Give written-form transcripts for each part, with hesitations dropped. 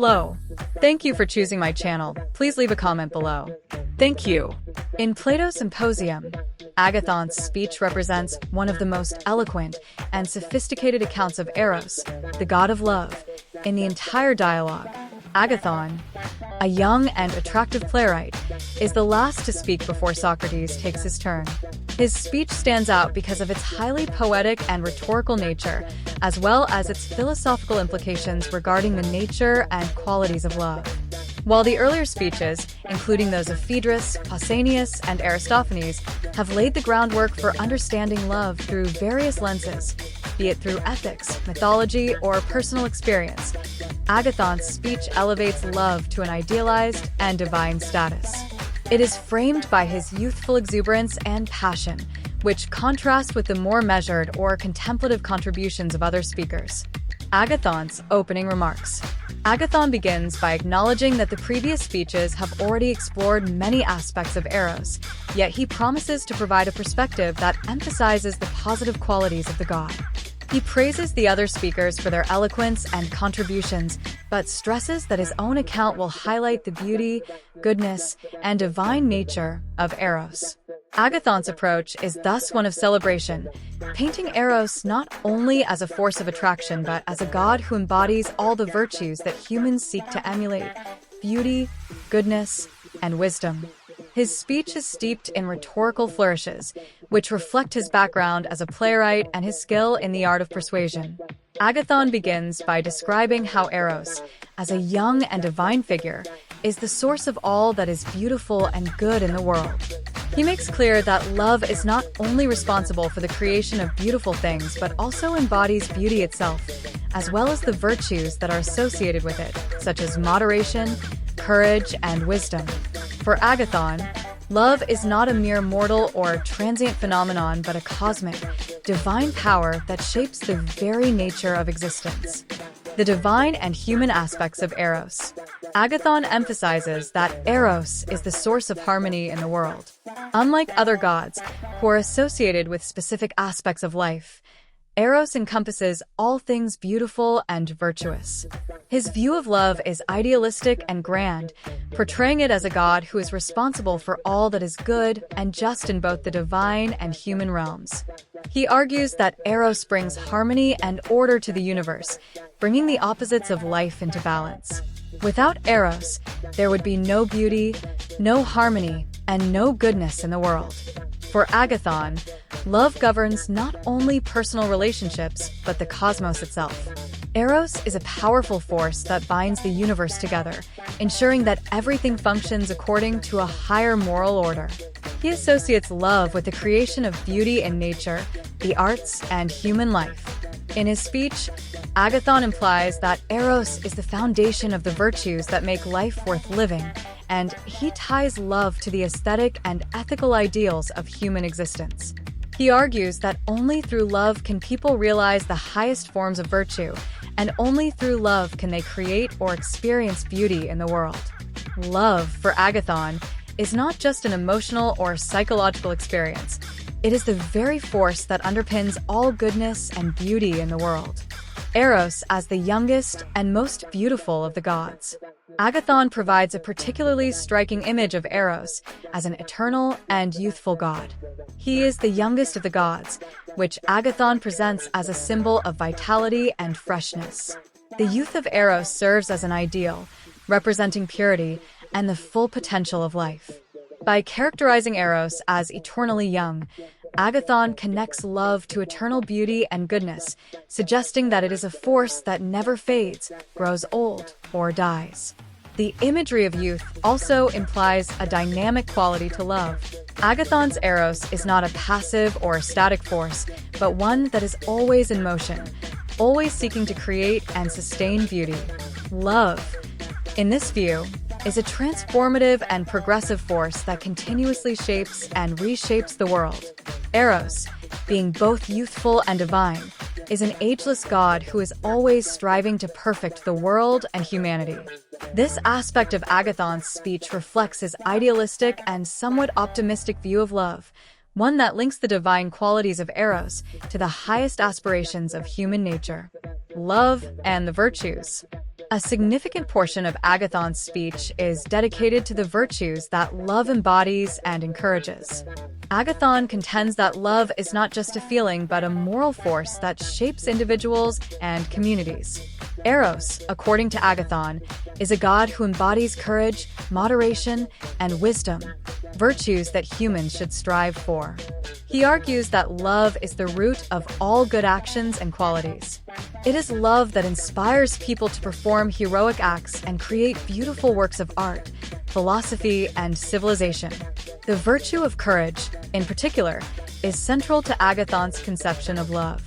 Hello. Thank you for choosing my channel. Please leave a comment below. Thank you. In Plato's Symposium, Agathon's speech represents one of the most eloquent and sophisticated accounts of Eros, the god of love, in the entire dialogue. Agathon, a young and attractive playwright, is the last to speak before Socrates takes his turn. His speech stands out because of its highly poetic and rhetorical nature, as well as its philosophical implications regarding the nature and qualities of love. While the earlier speeches, including those of Phaedrus, Pausanias, and Aristophanes, have laid the groundwork for understanding love through various lenses, be it through ethics, mythology, or personal experience, Agathon's speech elevates love to an idealized and divine status. It is framed by his youthful exuberance and passion, which contrast with the more measured or contemplative contributions of other speakers. Agathon's opening remarks. Agathon begins by acknowledging that the previous speeches have already explored many aspects of Eros, yet he promises to provide a perspective that emphasizes the positive qualities of the god. He praises the other speakers for their eloquence and contributions, but stresses that his own account will highlight the beauty, goodness, and divine nature of Eros. Agathon's approach is thus one of celebration, painting Eros not only as a force of attraction but as a god who embodies all the virtues that humans seek to emulate: beauty, goodness, and wisdom. His speech is steeped in rhetorical flourishes, which reflect his background as a playwright and his skill in the art of persuasion. Agathon begins by describing how Eros, as a young and divine figure, is the source of all that is beautiful and good in the world. He makes clear that love is not only responsible for the creation of beautiful things but also embodies beauty itself, as well as the virtues that are associated with it, such as moderation, courage, and wisdom. For Agathon, love is not a mere mortal or transient phenomenon but a cosmic, divine power that shapes the very nature of existence. The divine and human aspects of Eros. Agathon emphasizes that Eros is the source of harmony in the world. Unlike other gods, who are associated with specific aspects of life, Eros encompasses all things beautiful and virtuous. His view of love is idealistic and grand, portraying it as a god who is responsible for all that is good and just in both the divine and human realms. He argues that Eros brings harmony and order to the universe, bringing the opposites of life into balance. Without Eros, there would be no beauty, no harmony, and no goodness in the world. For Agathon, love governs not only personal relationships, but the cosmos itself. Eros is a powerful force that binds the universe together, ensuring that everything functions according to a higher moral order. He associates love with the creation of beauty in nature, the arts, and human life. In his speech, Agathon implies that Eros is the foundation of the virtues that make life worth living, and he ties love to the aesthetic and ethical ideals of human existence. He argues that only through love can people realize the highest forms of virtue, and only through love can they create or experience beauty in the world. Love, for Agathon, is not just an emotional or psychological experience. It is the very force that underpins all goodness and beauty in the world. Eros as the youngest and most beautiful of the gods. Agathon provides a particularly striking image of Eros as an eternal and youthful god. He is the youngest of the gods, which Agathon presents as a symbol of vitality and freshness. The youth of Eros serves as an ideal, representing purity and the full potential of life. By characterizing Eros as eternally young, Agathon connects love to eternal beauty and goodness, suggesting that it is a force that never fades, grows old, or dies. The imagery of youth also implies a dynamic quality to love. Agathon's Eros is not a passive or static force, but one that is always in motion, always seeking to create and sustain beauty. Love, in this view, is a transformative and progressive force that continuously shapes and reshapes the world. Eros, being both youthful and divine, is an ageless god who is always striving to perfect the world and humanity. This aspect of Agathon's speech reflects his idealistic and somewhat optimistic view of love, one that links the divine qualities of Eros to the highest aspirations of human nature: love and the virtues. A significant portion of Agathon's speech is dedicated to the virtues that love embodies and encourages. Agathon contends that love is not just a feeling but a moral force that shapes individuals and communities. Eros, according to Agathon, is a god who embodies courage, moderation, and wisdom, virtues that humans should strive for. He argues that love is the root of all good actions and qualities. It is love that inspires people to perform heroic acts and create beautiful works of art, philosophy, and civilization. The virtue of courage, in particular, is central to Agathon's conception of love.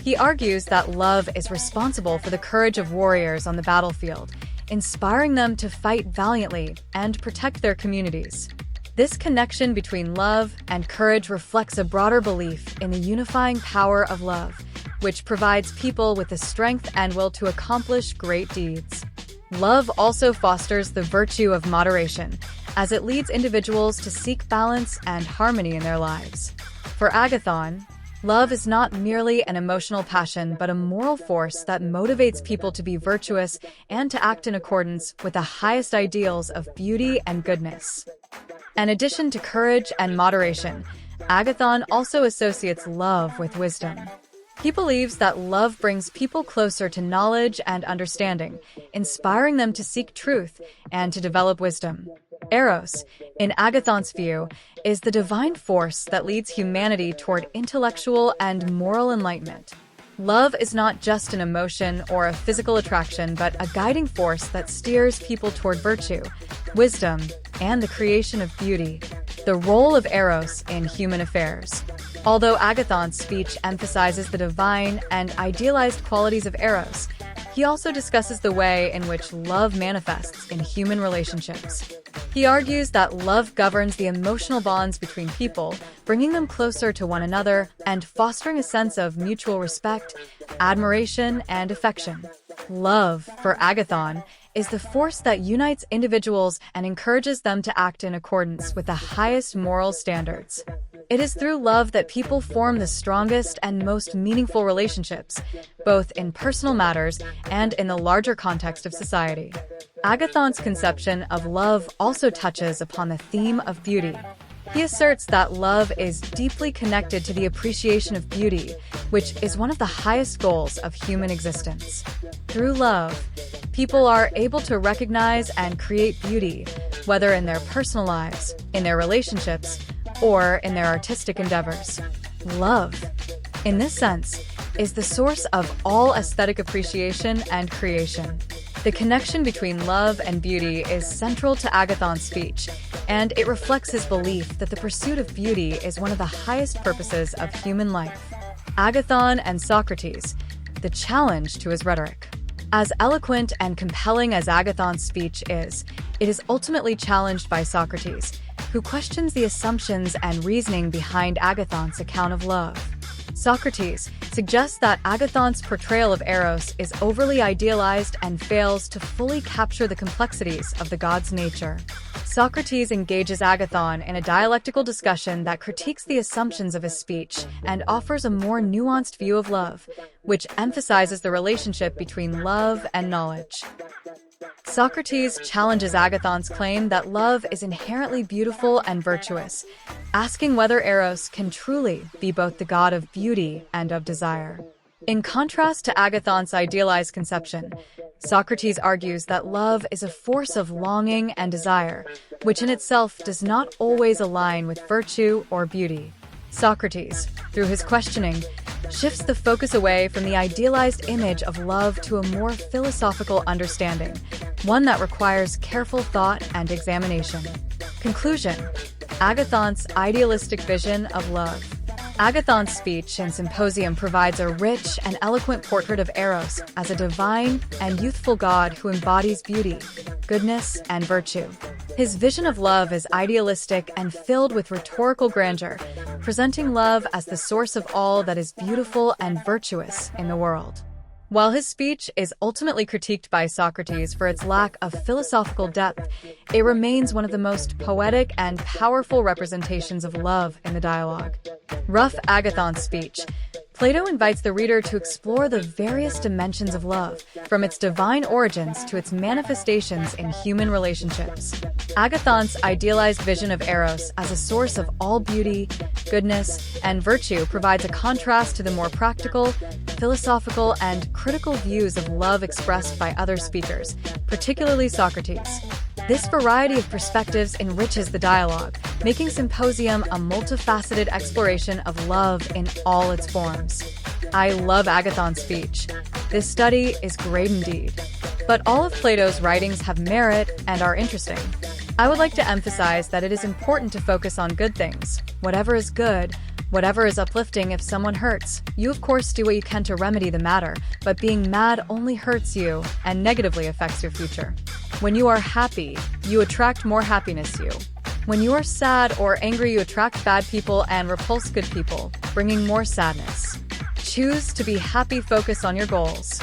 He argues that love is responsible for the courage of warriors on the battlefield, inspiring them to fight valiantly and protect their communities. This connection between love and courage reflects a broader belief in the unifying power of love, which provides people with the strength and will to accomplish great deeds. Love also fosters the virtue of moderation, as it leads individuals to seek balance and harmony in their lives. For Agathon, love is not merely an emotional passion but a moral force that motivates people to be virtuous and to act in accordance with the highest ideals of beauty and goodness. In addition to courage and moderation, Agathon also associates love with wisdom. He believes that love brings people closer to knowledge and understanding, inspiring them to seek truth and to develop wisdom. Eros, in Agathon's view, is the divine force that leads humanity toward intellectual and moral enlightenment. Love is not just an emotion or a physical attraction, but a guiding force that steers people toward virtue, wisdom, and the creation of beauty. The role of Eros in human affairs. Although Agathon's speech emphasizes the divine and idealized qualities of Eros, he also discusses the way in which love manifests in human relationships. He argues that love governs the emotional bonds between people, bringing them closer to one another and fostering a sense of mutual respect, admiration, and affection. Love, for Agathon, is the force that unites individuals and encourages them to act in accordance with the highest moral standards. It is through love that people form the strongest and most meaningful relationships, both in personal matters and in the larger context of society. Agathon's conception of love also touches upon the theme of beauty. He asserts that love is deeply connected to the appreciation of beauty, which is one of the highest goals of human existence. Through love, people are able to recognize and create beauty, whether in their personal lives, in their relationships, or in their artistic endeavors. Love, in this sense, is the source of all aesthetic appreciation and creation. The connection between love and beauty is central to Agathon's speech, and it reflects his belief that the pursuit of beauty is one of the highest purposes of human life. Agathon and Socrates, the challenge to his rhetoric. As eloquent and compelling as Agathon's speech is, it is ultimately challenged by Socrates, who questions the assumptions and reasoning behind Agathon's account of love. Socrates suggests that Agathon's portrayal of Eros is overly idealized and fails to fully capture the complexities of the god's nature. Socrates engages Agathon in a dialectical discussion that critiques the assumptions of his speech and offers a more nuanced view of love, which emphasizes the relationship between love and knowledge. Socrates challenges Agathon's claim that love is inherently beautiful and virtuous, asking whether Eros can truly be both the god of beauty and of desire. In contrast to Agathon's idealized conception, Socrates argues that love is a force of longing and desire, which in itself does not always align with virtue or beauty. Socrates, through his questioning, shifts the focus away from the idealized image of love to a more philosophical understanding, one that requires careful thought and examination. Conclusion: Agathon's idealistic vision of love. Agathon's speech in Symposium provides a rich and eloquent portrait of Eros as a divine and youthful god who embodies beauty, goodness, and virtue. His vision of love is idealistic and filled with rhetorical grandeur, presenting love as the source of all that is beautiful and virtuous in the world. While his speech is ultimately critiqued by Socrates for its lack of philosophical depth, it remains one of the most poetic and powerful representations of love in the dialogue. Rough Agathon's speech, Plato invites the reader to explore the various dimensions of love, from its divine origins to its manifestations in human relationships. Agathon's idealized vision of Eros as a source of all beauty, goodness, and virtue provides a contrast to the more practical, philosophical, and critical views of love expressed by other speakers, particularly Socrates. This variety of perspectives enriches the dialogue, making Symposium a multifaceted exploration of love in all its forms. I love Agathon's speech. This study is great indeed. But all of Plato's writings have merit and are interesting. I would like to emphasize that it is important to focus on good things. Whatever is good, whatever is uplifting. If someone hurts, you of course do what you can to remedy the matter, but being mad only hurts you and negatively affects your future. When you are happy, you attract more happiness. When you are sad or angry, you attract bad people and repulse good people, bringing more sadness. Choose to be happy, focus on your goals.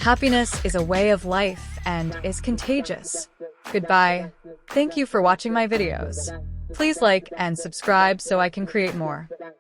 Happiness is a way of life and is contagious. Goodbye. Thank you for watching my videos. Please like and subscribe so I can create more.